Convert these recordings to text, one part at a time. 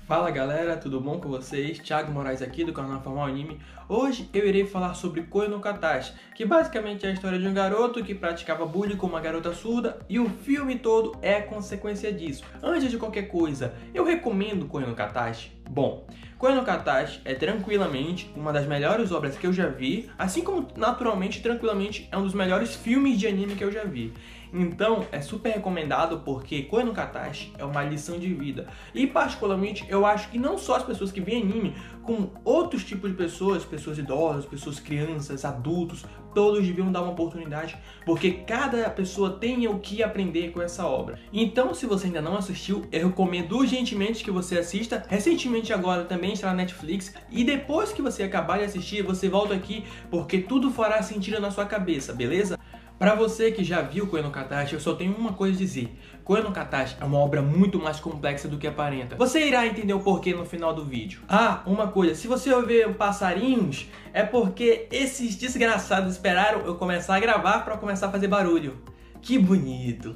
Fala galera, tudo bom com vocês? Thiago Moraes aqui do canal Formal Anime. Hoje eu irei falar sobre Koe no Katachi, que basicamente é a história de um garoto que praticava bullying com uma garota surda e o filme todo é a consequência disso. Antes de qualquer coisa, eu recomendo Koe no Katachi? Bom, Koe no Katachi é tranquilamente uma das melhores obras que eu já vi, assim como naturalmente, tranquilamente, é um dos melhores filmes de anime que eu já vi. Então, é super recomendado porque Koe no Katachi é uma lição de vida. E particularmente, eu acho que não só as pessoas que veem anime, como outros tipos de pessoas, pessoas idosas, pessoas crianças, adultos, todos deviam dar uma oportunidade, porque cada pessoa tem o que aprender com essa obra. Então, se você ainda não assistiu, eu recomendo urgentemente que você assista. Recentemente agora também está na Netflix, e depois que você acabar de assistir, você volta aqui, porque tudo fará sentido na sua cabeça, beleza? Para você que já viu Koe no Katachi, eu só tenho uma coisa a dizer. Koe no Katachi é uma obra muito mais complexa do que aparenta. Você irá entender o porquê no final do vídeo. Ah, uma coisa, se você ouvir passarinhos, é porque esses desgraçados esperaram eu começar a gravar para começar a fazer barulho. Que bonito!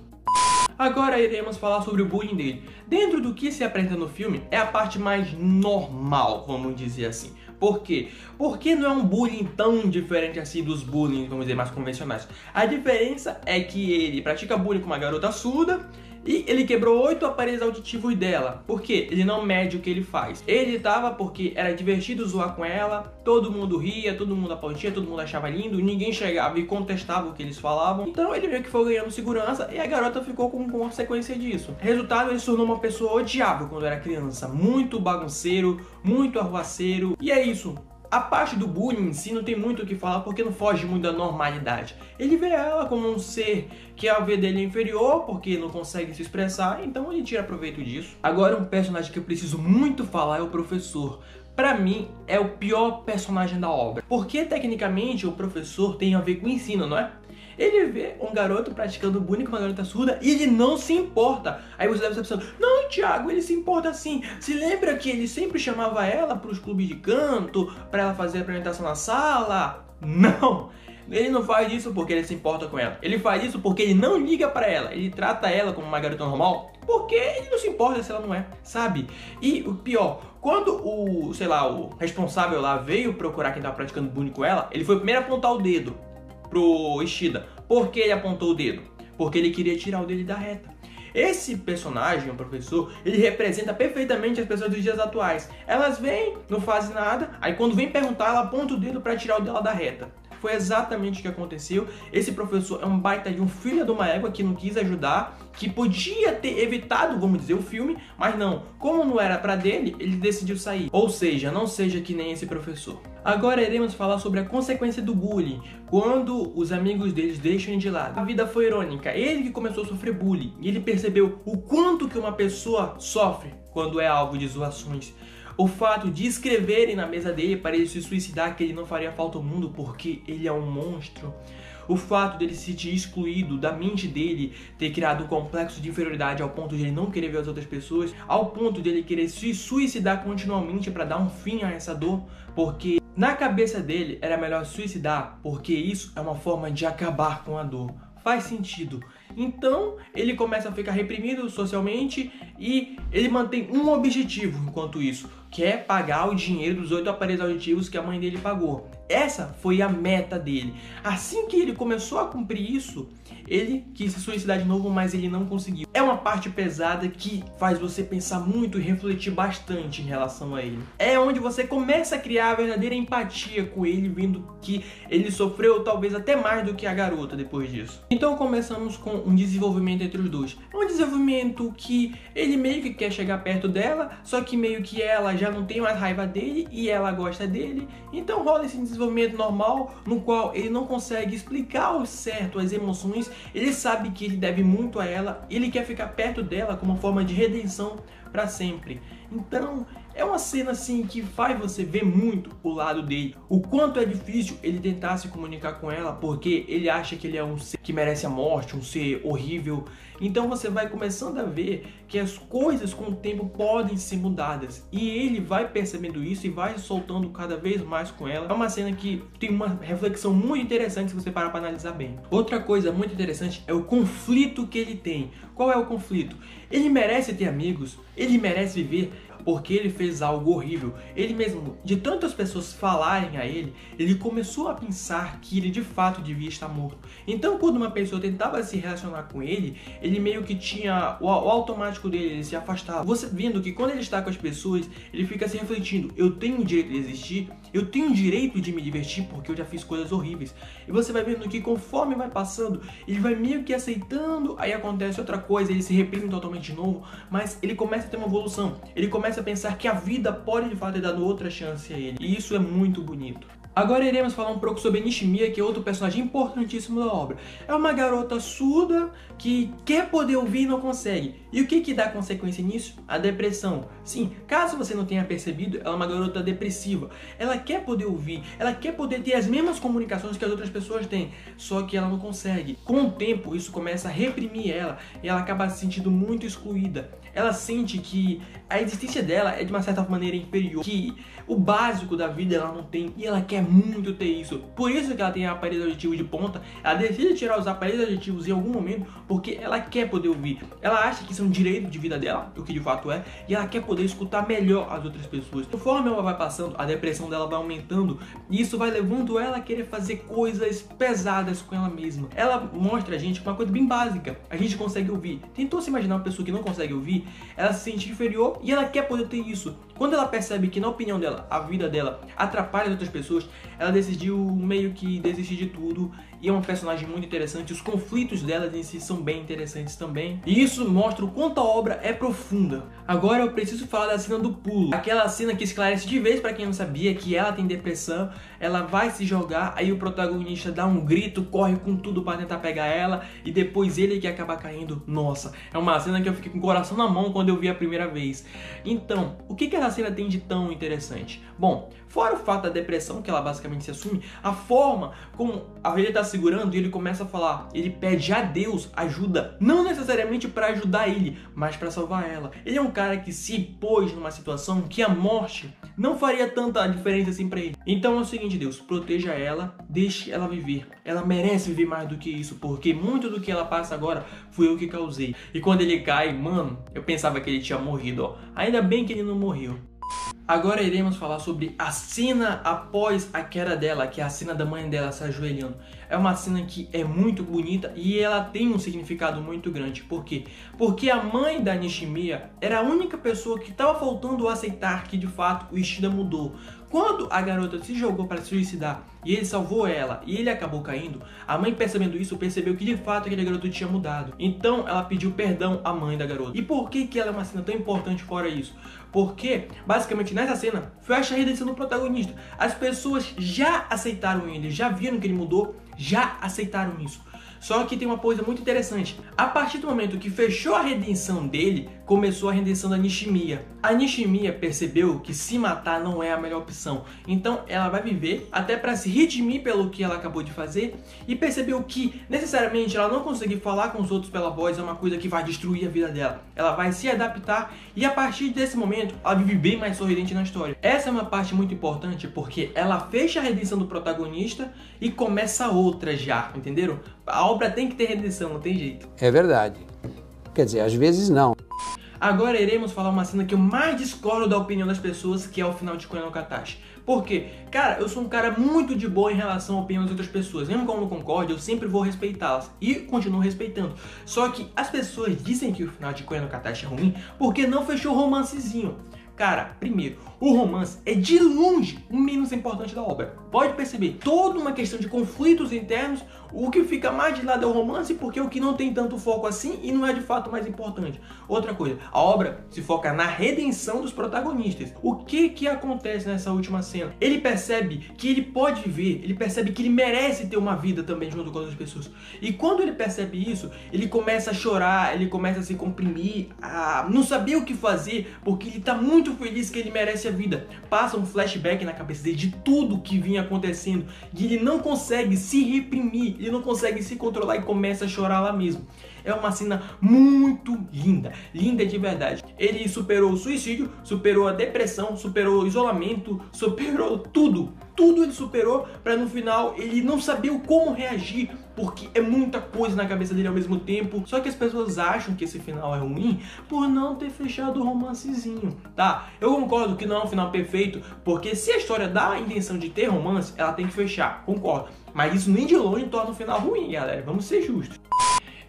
Agora iremos falar sobre o bullying dele. Dentro do que se apresenta no filme, é a parte mais normal, vamos dizer assim. Por quê? Porque não é um bullying tão diferente assim dos bullying, vamos dizer, mais convencionais. A diferença é que ele pratica bullying com uma garota surda e ele quebrou 8 aparelhos auditivos dela. Por quê? Ele não mede o que ele faz. Ele tava porque era divertido zoar com ela, todo mundo ria, todo mundo aplaudia, todo mundo achava lindo, ninguém chegava e contestava o que eles falavam. Então ele meio que foi ganhando segurança e a garota ficou com consequência disso. Resultado, ele se tornou uma pessoa odiável quando era criança, muito bagunceiro, muito arruaceiro. E é isso. A parte do bullying em si não tem muito o que falar porque não foge muito da normalidade. Ele vê ela como um ser que a ver dele é inferior porque não consegue se expressar, então ele tira proveito disso. Agora um personagem que eu preciso muito falar é o professor. Pra mim, é o pior personagem da obra. Porque tecnicamente o professor tem a ver com o ensino, não é? Ele vê um garoto praticando bullying com uma garota surda e ele não se importa. Aí você deve estar pensando, não, Thiago, ele se importa sim. Se lembra que ele sempre chamava ela para os clubes de canto, para ela fazer a apresentação na sala? Não! Ele não faz isso porque ele se importa com ela. Ele faz isso porque ele não liga pra ela. Ele trata ela como uma garota normal porque ele não se importa se ela não é, sabe? E o pior, quando o responsável lá veio procurar quem tava praticando bullying com ela, ele foi o primeiro a apontar o dedo pro Ishida. Por que ele apontou o dedo? Porque ele queria tirar o dele da reta. Esse personagem, o professor, ele representa perfeitamente as pessoas dos dias atuais. Elas vêm, não fazem nada, aí quando vem perguntar, ela aponta o dedo para tirar o dela da reta. Foi exatamente o que aconteceu. Esse professor é um baita de um filho de uma égua que não quis ajudar, que podia ter evitado, vamos dizer, o filme, mas não. Como não era pra dele, ele decidiu sair. Ou seja, não seja que nem esse professor. Agora iremos falar sobre a consequência do bullying, quando os amigos deles deixam ele de lado. A vida foi irônica. Ele que começou a sofrer bullying, e ele percebeu o quanto que uma pessoa sofre quando é alvo de zoações. O fato de escreverem na mesa dele para ele se suicidar, que ele não faria falta ao mundo porque ele é um monstro. O fato dele se ter excluído da mente dele, ter criado um complexo de inferioridade ao ponto de ele não querer ver as outras pessoas, ao ponto dele querer se suicidar continuamente para dar um fim a essa dor, porque na cabeça dele era melhor suicidar, porque isso é uma forma de acabar com a dor. Faz sentido. Então ele começa a ficar reprimido socialmente e ele mantém um objetivo enquanto isso, que é pagar o dinheiro dos 8 aparelhos auditivos que a mãe dele pagou. Essa foi a meta dele. Assim que ele começou a cumprir isso, ele quis se suicidar de novo, mas ele não conseguiu. É uma parte pesada que faz você pensar muito e refletir bastante em relação a ele. É onde você começa a criar a verdadeira empatia com ele, vendo que ele sofreu talvez até mais do que a garota depois disso. Então começamos com um desenvolvimento entre os dois. É um desenvolvimento que ele meio que quer chegar perto dela, só que meio que ela já não tem mais raiva dele e ela gosta dele. Então rola esse desenvolvimento normal, no qual ele não consegue explicar ao certo as emoções. Ele sabe que ele deve muito a ela, ele quer ficar perto dela como uma forma de redenção para sempre. Então é uma cena assim que faz você ver muito o lado dele, o quanto é difícil ele tentar se comunicar com ela, porque ele acha que ele é um ser que merece a morte, um ser horrível. Então você vai começando a ver que as coisas com o tempo podem ser mudadas, e ele vai percebendo isso e vai soltando cada vez mais com ela. É uma cena que tem uma reflexão muito interessante se você parar para analisar bem. Outra coisa muito interessante é o conflito que ele tem. Qual é o conflito? Ele merece ter amigos, ele merece viver. porque ele fez algo horrível. Ele mesmo, de tantas pessoas falarem a ele, ele começou a pensar que ele de fato devia estar morto. Então quando uma pessoa tentava se relacionar com ele, ele meio que tinha o automático dele, ele se afastava. Você vendo que quando ele está com as pessoas, ele fica se refletindo: eu tenho o direito de existir, eu tenho o direito de me divertir porque eu já fiz coisas horríveis. E você vai vendo que conforme vai passando, ele vai meio que aceitando, aí acontece outra coisa, ele se reprime totalmente de novo, mas ele começa a ter uma evolução. Ele começa a pensar que a vida pode de fato ter dado outra chance a ele. E isso é muito bonito. Agora iremos falar um pouco sobre Nishimiya, que é outro personagem importantíssimo da obra. É uma garota surda que quer poder ouvir e não consegue. E o que dá consequência nisso? A depressão. Sim, caso você não tenha percebido, ela é uma garota depressiva. Ela quer poder ouvir, ela quer poder ter as mesmas comunicações que as outras pessoas têm, só que ela não consegue. Com o tempo, isso começa a reprimir ela e ela acaba se sentindo muito excluída. Ela sente que a existência dela é de uma certa maneira inferior, que o básico da vida ela não tem e ela quer muito ter isso. Por isso que ela tem aparelhos auditivos de ponta. Ela decide tirar os aparelhos auditivos em algum momento porque ela quer poder ouvir. Ela acha que isso é um direito de vida dela, o que de fato é, e ela quer poder escutar melhor as outras pessoas. Conforme ela vai passando, a depressão dela vai aumentando e isso vai levando ela a querer fazer coisas pesadas com ela mesma. Ela mostra a gente uma coisa bem básica: a gente consegue ouvir. Tentou se imaginar uma pessoa que não consegue ouvir? Ela se sente inferior e ela quer poder ter isso. Quando ela percebe que, na opinião dela, a vida dela atrapalha as outras pessoas, ela decidiu meio que desistir de tudo. E é uma personagem muito interessante. Os conflitos dela em si são bem interessantes também. E isso mostra o quanto a obra é profunda. Agora eu preciso falar da cena do pulo. Aquela cena que esclarece de vez para quem não sabia que ela tem depressão. Ela vai se jogar, aí o protagonista dá um grito, corre com tudo para tentar pegar ela. E depois ele que acaba caindo. Nossa, é uma cena que eu fiquei com o coração na mão quando eu vi a primeira vez. Então, o que essa cena tem de tão interessante? Bom, fora o fato da depressão, que ela basicamente se assume, a forma como ele tá segurando e ele começa a falar, ele pede a Deus ajuda, não necessariamente para ajudar ele, mas para salvar ela. Ele é um cara que se pôs numa situação que a morte não faria tanta diferença assim para ele. Então é o seguinte: Deus, proteja ela, deixe ela viver. Ela merece viver mais do que isso, porque muito do que ela passa agora fui eu que causei. E quando ele cai, mano, eu pensava que ele tinha morrido, ó. Ainda bem que ele não morreu. Agora iremos falar sobre a cena após a queda dela, que é a cena da mãe dela se ajoelhando. É uma cena que é muito bonita e ela tem um significado muito grande. Por quê? Porque a mãe da Nishimiya era a única pessoa que estava faltando aceitar que de fato o Ishida mudou. Quando a garota se jogou para se suicidar e ele salvou ela e ele acabou caindo, a mãe, percebendo isso, percebeu que de fato aquele garoto tinha mudado. Então ela pediu perdão à mãe da garota. E por que ela é uma cena tão importante fora isso? Porque, basicamente, nessa cena, fecha a redenção do protagonista. As pessoas já aceitaram ele, já viram que ele mudou, já aceitaram isso. Só que tem uma coisa muito interessante. A partir do momento que fechou a redenção dele, começou a redenção da Nishimiya. A Nishimiya percebeu que se matar não é a melhor opção. Então ela vai viver até para se redimir pelo que ela acabou de fazer. E percebeu que necessariamente ela não conseguir falar com os outros pela voz é uma coisa que vai destruir a vida dela. Ela vai se adaptar e a partir desse momento ela vive bem mais sorridente na história. Essa é uma parte muito importante porque ela fecha a redenção do protagonista e começa outra já, entenderam? A obra tem que ter redenção, não tem jeito. É verdade. Quer dizer, às vezes não. Agora iremos falar uma cena que eu mais discordo da opinião das pessoas, que é o final de Koe no Katachi. Por quê? Cara, eu sou um cara muito de boa em relação à opinião das outras pessoas. Mesmo quando não concordo, eu sempre vou respeitá-las. E continuo respeitando. Só que as pessoas dizem que o final de Koe no Katachi é ruim porque não fechou o romancezinho. Cara, primeiro, o romance é de longe o menos importante da obra. Pode perceber, toda uma questão de conflitos internos, o que fica mais de lado é o romance, porque é o que não tem tanto foco assim e não é de fato mais importante. Outra coisa, a obra se foca na redenção dos protagonistas. O que acontece nessa última cena? Ele percebe que ele pode viver, ele percebe que ele merece ter uma vida também junto com outras pessoas. E quando ele percebe isso, ele começa a chorar, ele começa a se comprimir, a não saber o que fazer, porque ele tá muito feliz que ele merece a vida. Passa um flashback na cabeça dele de tudo que vinha acontecendo e ele não consegue se reprimir, ele não consegue se controlar e começa a chorar lá mesmo. É uma cena muito linda, linda de verdade. Ele superou o suicídio, superou a depressão, superou o isolamento, superou tudo. Tudo ele superou para no final ele não saber como reagir, porque é muita coisa na cabeça dele ao mesmo tempo. Só que as pessoas acham que esse final é ruim por não ter fechado o romancezinho, tá? Eu concordo que não é um final perfeito, porque se a história dá a intenção de ter romance, ela tem que fechar, concordo. Mas isso nem de longe torna o final ruim, galera, vamos ser justos.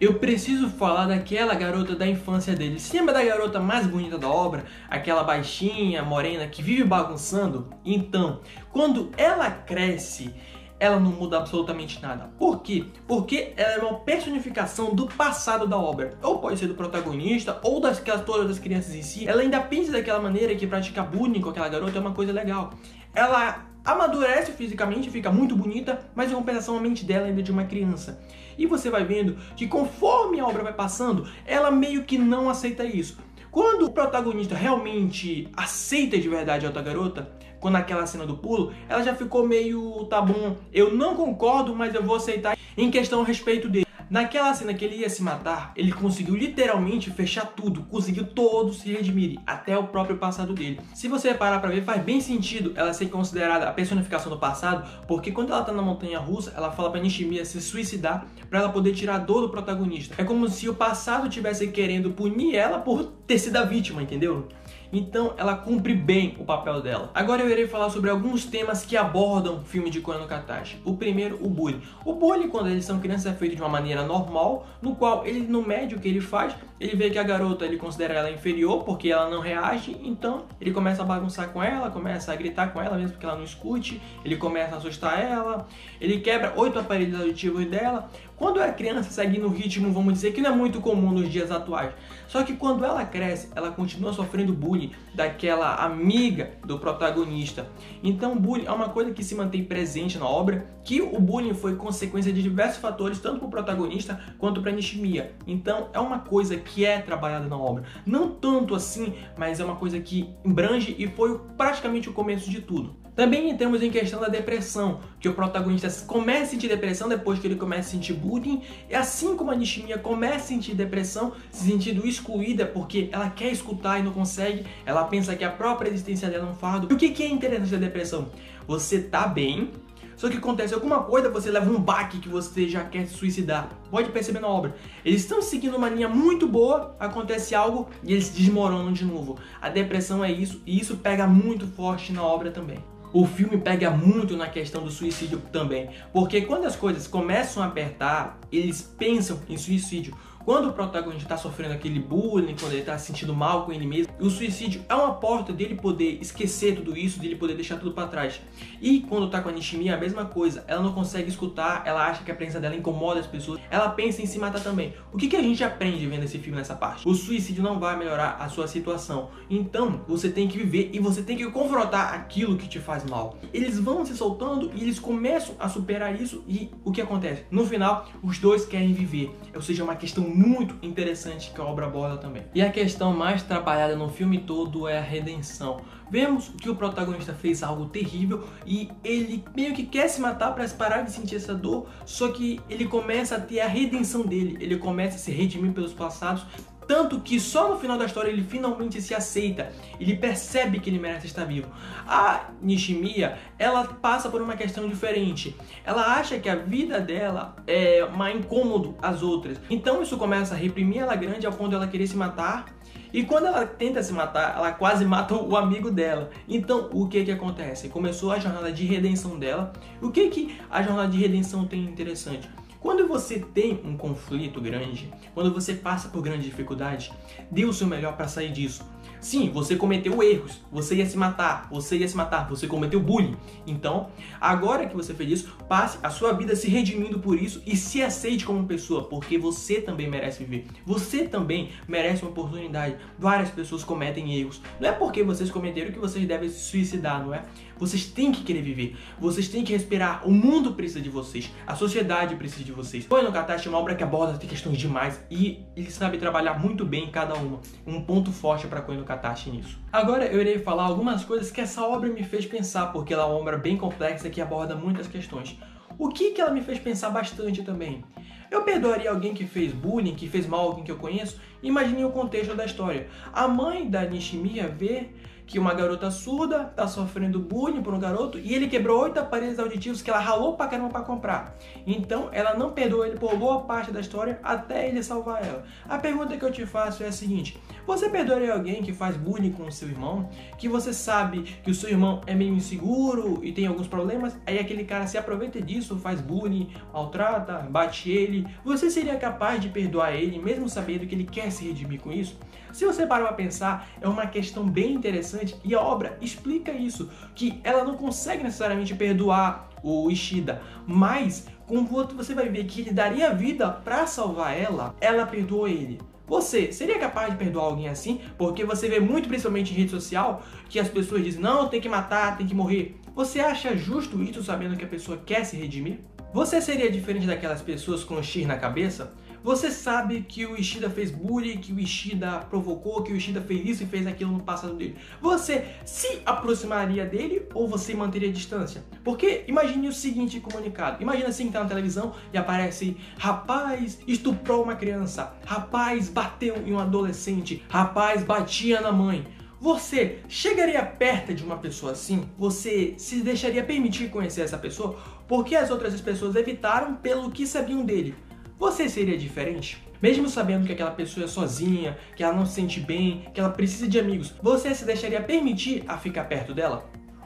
Eu preciso falar daquela garota da infância dele. Se lembra da garota mais bonita da obra? Aquela baixinha, morena, que vive bagunçando? Então, quando ela cresce, ela não muda absolutamente nada. Por quê? Porque ela é uma personificação do passado da obra. Ou pode ser do protagonista, ou todas as crianças em si. Ela ainda pensa daquela maneira que praticar bullying com aquela garota é uma coisa legal. Ela amadurece fisicamente, fica muito bonita, mas em compensação a mente dela ainda é de uma criança. E você vai vendo que conforme a obra vai passando, ela meio que não aceita isso. Quando o protagonista realmente aceita de verdade a outra garota, quando naquela cena do pulo, ela já ficou meio, tá bom, eu não concordo, mas eu vou aceitar em questão a respeito dele. Naquela cena que ele ia se matar, ele conseguiu literalmente fechar tudo, conseguiu todos se redimirem, até o próprio passado dele. Se você parar pra ver, faz bem sentido ela ser considerada a personificação do passado, porque quando ela tá na montanha russa, ela fala pra Nishimiya se suicidar pra ela poder tirar a dor do protagonista. É como se o passado tivesse querendo punir ela por ter sido a vítima, entendeu? Então ela cumpre bem o papel dela. Agora eu irei falar sobre alguns temas que abordam o filme de Koe no Katachi. O primeiro, o bullying. O bullying, quando eles são crianças, é feito de uma maneira normal, no qual ele não mede o que ele faz, ele vê que a garota, ele considera ela inferior porque ela não reage, então ele começa a bagunçar com ela, começa a gritar com ela mesmo que ela não escute, ele começa a assustar ela, ele quebra 8 aparelhos auditivos dela. Quando é criança, segue no ritmo, vamos dizer, que não é muito comum nos dias atuais. Só que quando ela cresce, ela continua sofrendo bullying daquela amiga do protagonista. Então o bullying é uma coisa que se mantém presente na obra, que o bullying foi consequência de diversos fatores, tanto para o protagonista quanto para Nishimiya. Então é uma coisa que é trabalhada na obra. Não tanto assim, mas é uma coisa que embrange e foi praticamente o começo de tudo. Também entramos em questão da depressão, que o protagonista começa a sentir depressão depois que ele começa a sentir bullying, e assim como a Nishimiya começa a sentir depressão, se sentindo excluída porque ela quer escutar e não consegue, ela pensa que a própria existência dela é um fardo. E o que é interessante da depressão? Você tá bem, só que acontece alguma coisa, você leva um baque que você já quer se suicidar. Pode perceber na obra. Eles estão seguindo uma linha muito boa, acontece algo e eles se desmoronam de novo. A depressão é isso, e isso pega muito forte na obra também. O filme pega muito na questão do suicídio também, porque quando as coisas começam a apertar, eles pensam em suicídio. Quando o protagonista está sofrendo aquele bullying, quando ele está se sentindo mal com ele mesmo, o suicídio é uma porta dele poder esquecer tudo isso, dele poder deixar tudo para trás. E quando está com a Nishimiya, a mesma coisa. Ela não consegue escutar, ela acha que a presença dela incomoda as pessoas, ela pensa em se matar também. O que a gente aprende vendo esse filme nessa parte? O suicídio não vai melhorar a sua situação. Então, você tem que viver e você tem que confrontar aquilo que te faz mal. Eles vão se soltando e eles começam a superar isso e o que acontece? No final, os dois querem viver. Ou seja, é uma questão muito interessante que a obra aborda também. E a questão mais trabalhada no filme todo é a redenção. Vemos que o protagonista fez algo terrível e ele meio que quer se matar para parar de sentir essa dor, só que ele começa a ter a redenção dele, ele começa a se redimir pelos passados, tanto que só no final da história ele finalmente se aceita, ele percebe que ele merece estar vivo. A Nishimiya, ela passa por uma questão diferente, ela acha que a vida dela é um incômodo às outras, então isso começa a reprimir ela grande ao ponto de ela querer se matar. E quando ela tenta se matar, ela quase mata o amigo dela. Então, o que acontece? Começou a jornada de redenção dela. O que a jornada de redenção tem interessante? Quando você tem um conflito grande, quando você passa por grandes dificuldades, dê o seu melhor para sair disso. Sim, você cometeu erros, você ia se matar, você cometeu bullying. Então, agora que você fez isso, passe a sua vida se redimindo por isso e se aceite como pessoa, porque você também merece viver. Você também merece uma oportunidade. Várias pessoas cometem erros. Não é porque vocês cometeram que vocês devem se suicidar, não é? Vocês têm que querer viver, vocês têm que respirar, o mundo precisa de vocês, a sociedade precisa de vocês. Koe no Katachi é uma obra que aborda questões demais e ele sabe trabalhar muito bem em cada uma. Um ponto forte para Koe no Katachi nisso. Agora eu irei falar algumas coisas que essa obra me fez pensar, porque ela é uma obra bem complexa que aborda muitas questões. O que ela me fez pensar bastante também? Eu perdoaria alguém que fez bullying, que fez mal a alguém que eu conheço? Imagine o contexto da história. A mãe da Nishimiya vê que uma garota surda tá sofrendo bullying por um garoto e ele quebrou 8 aparelhos auditivos que ela ralou pra caramba pra comprar. Então ela não perdoa ele por boa parte da história até ele salvar ela. A pergunta que eu te faço é a seguinte: você perdoaria alguém que faz bullying com o seu irmão? Que você sabe que o seu irmão é meio inseguro e tem alguns problemas, aí aquele cara se aproveita disso, faz bullying, maltrata, bate ele. Você seria capaz de perdoar ele mesmo sabendo que ele quer se redimir com isso? Se você parar pra pensar, é uma questão bem interessante e a obra explica isso, que ela não consegue necessariamente perdoar o Ishida, mas quando você vai ver que ele daria vida pra salvar ela, ela perdoou ele. Você seria capaz de perdoar alguém assim? Porque você vê muito, principalmente em rede social, que as pessoas dizem, não, tem que matar, tem que morrer. Você acha justo isso sabendo que a pessoa quer se redimir? Você seria diferente daquelas pessoas com X na cabeça? Você sabe que o Ishida fez bullying, que o Ishida provocou, que o Ishida fez isso e fez aquilo no passado dele. Você se aproximaria dele ou você manteria distância? Porque imagine o seguinte comunicado. Imagina assim que tá na televisão e aparece: rapaz estuprou uma criança, rapaz bateu em um adolescente, rapaz batia na mãe. Você chegaria perto de uma pessoa assim? Você se deixaria permitir conhecer essa pessoa? Porque as outras pessoas evitaram pelo que sabiam dele. Você seria diferente? Mesmo sabendo que aquela pessoa é sozinha, que ela não se sente bem, que ela precisa de amigos, você se deixaria permitir a ficar perto dela?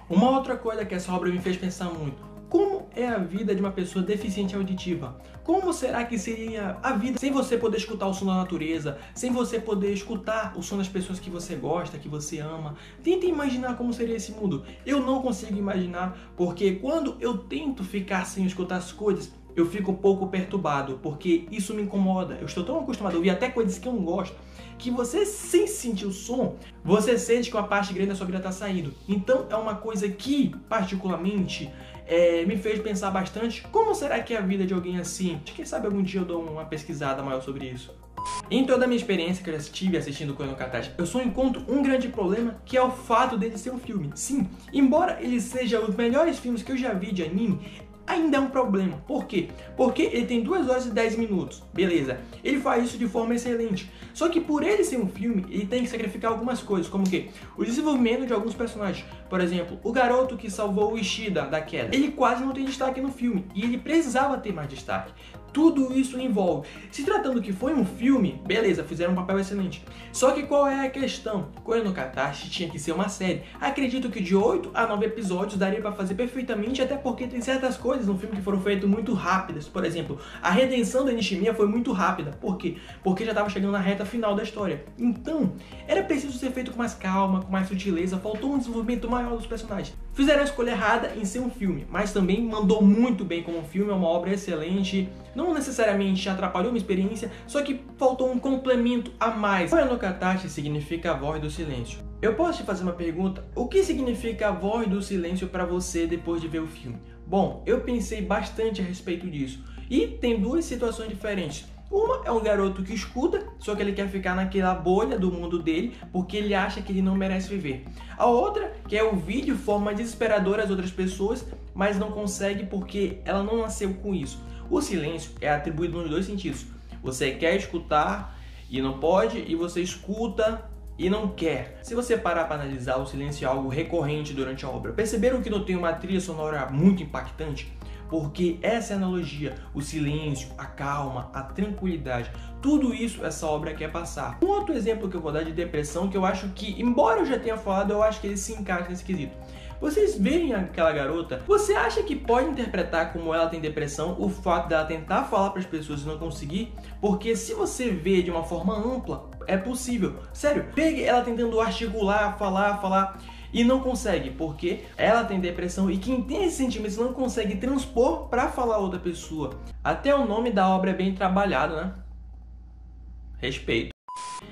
Uma outra coisa que essa obra me fez pensar muito: como é a vida de uma pessoa deficiente auditiva? Como será que seria a vida sem você poder escutar o som da natureza, sem você poder escutar o som das pessoas que você gosta, que você ama? Tenta imaginar como seria esse mundo. Eu não consigo imaginar, porque quando eu tento ficar sem escutar as coisas, eu fico um pouco perturbado, porque isso me incomoda. Eu estou tão acostumado a ouvir até coisas que eu não gosto, que você, sem sentir o som, você sente que uma parte grande da sua vida está saindo. Então é uma coisa que, particularmente, me fez pensar bastante: como será que é a vida de alguém assim? Quem sabe algum dia eu dou uma pesquisada maior sobre isso. Em toda a minha experiência que eu já tive assistindo Koe no Katachi, eu só encontro um grande problema, que é o fato dele ser um filme. Sim, embora ele seja os melhores filmes que eu já vi de anime, ainda é um problema. Por quê? Porque ele tem 2 horas e 10 minutos. Beleza, ele faz isso de forma excelente. Só que por ele ser um filme, ele tem que sacrificar algumas coisas, como que o desenvolvimento de alguns personagens. Por exemplo, o garoto que salvou o Ishida da queda, ele quase não tem destaque no filme, e ele precisava ter mais destaque. Tudo isso envolve. Se tratando que foi um filme, beleza, fizeram um papel excelente. Só que qual é a questão? Koe no Katachi tinha que ser uma série. Acredito que de 8 a 9 episódios daria pra fazer perfeitamente, até porque tem certas coisas no filme que foram feitas muito rápidas. Por exemplo, a redenção da Nishimiya foi muito rápida. Por quê? Porque já estava chegando na reta final da história. Então, era preciso ser feito com mais calma, com mais sutileza, faltou um desenvolvimento maior dos personagens. Fizeram a escolha errada em ser um filme, mas também mandou muito bem como um filme, é uma obra excelente. Não necessariamente atrapalhou minha experiência, só que faltou um complemento a mais. Koe no Katachi significa a voz do silêncio. Eu posso te fazer uma pergunta? O que significa a voz do silêncio para você depois de ver o filme? Bom, eu pensei bastante a respeito disso. E tem 2 situações diferentes. Uma é um garoto que escuta, só que ele quer ficar naquela bolha do mundo dele, porque ele acha que ele não merece viver. A outra, que é ouvir de forma desesperadora as outras pessoas, mas não consegue porque ela não nasceu com isso. O silêncio é atribuído nos 2 sentidos. Você quer escutar e não pode, e você escuta e não quer. Se você parar para analisar, o silêncio é algo recorrente durante a obra. Perceberam que não tem uma trilha sonora muito impactante? Porque essa é a analogia, o silêncio, a calma, a tranquilidade, tudo isso essa obra quer passar. Um outro exemplo que eu vou dar de depressão, que eu acho que, embora eu já tenha falado, eu acho que ele se encaixa nesse quesito. Vocês veem aquela garota, você acha que pode interpretar como ela tem depressão o fato dela tentar falar para as pessoas e não conseguir? Porque se você vê de uma forma ampla, é possível. Sério, pegue ela tentando articular, falar e não consegue, porque ela tem depressão e quem tem esses sentimentos não consegue transpor para falar a outra pessoa. Até o nome da obra é bem trabalhado, né? Respeito.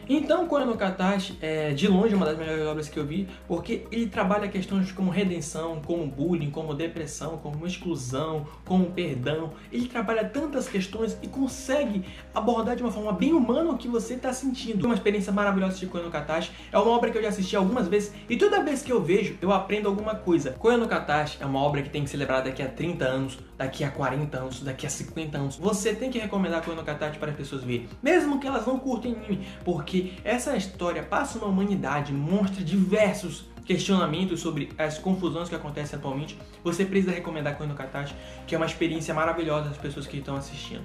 Então, Koe no Katachi é de longe uma das melhores obras que eu vi, porque ele trabalha questões como redenção, como bullying, como depressão, como exclusão, como perdão. Ele trabalha tantas questões e consegue abordar de uma forma bem humana o que você está sentindo. Uma experiência maravilhosa de Koe no Katachi. É uma obra que eu já assisti algumas vezes e toda vez que eu vejo, eu aprendo alguma coisa. Koe no Katachi é uma obra que tem que ser lembrada daqui a 30 anos, daqui a 40 anos, daqui a 50 anos. Você tem que recomendar Koe no Katachi para as pessoas verem, mesmo que elas não curtem anime, porque essa história passa uma humanidade, mostra diversos questionamentos sobre as confusões que acontecem atualmente. Você precisa recomendar Koe no Katachi, que é uma experiência maravilhosa das pessoas que estão assistindo.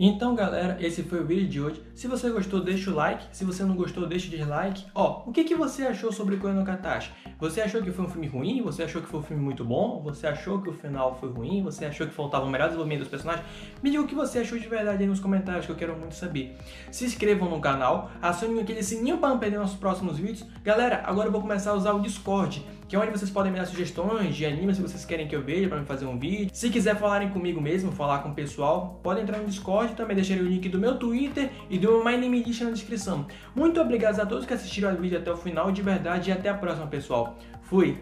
Então, galera, esse foi o vídeo de hoje. Se você gostou, deixa o like. Se você não gostou, deixa o dislike. Ó, o que você achou sobre Koe no Katachi? Você achou que foi um filme ruim? Você achou que foi um filme muito bom? Você achou que o final foi ruim? Você achou que faltava o melhor desenvolvimento dos personagens? Me diga o que você achou de verdade aí nos comentários, que eu quero muito saber. Se inscrevam no canal, acionem aquele sininho para não perder nossos próximos vídeos. Galera, agora eu vou começar a usar o Discord, que é onde vocês podem me dar sugestões de anime, se vocês querem que eu veja para me fazer um vídeo. Se quiser falarem comigo mesmo, falar com o pessoal, podem entrar no Discord. Também deixarei o link do meu Twitter e do meu My Anime Edition na descrição. Muito obrigado a todos que assistiram ao vídeo até o final, de verdade, e até a próxima, pessoal. Fui!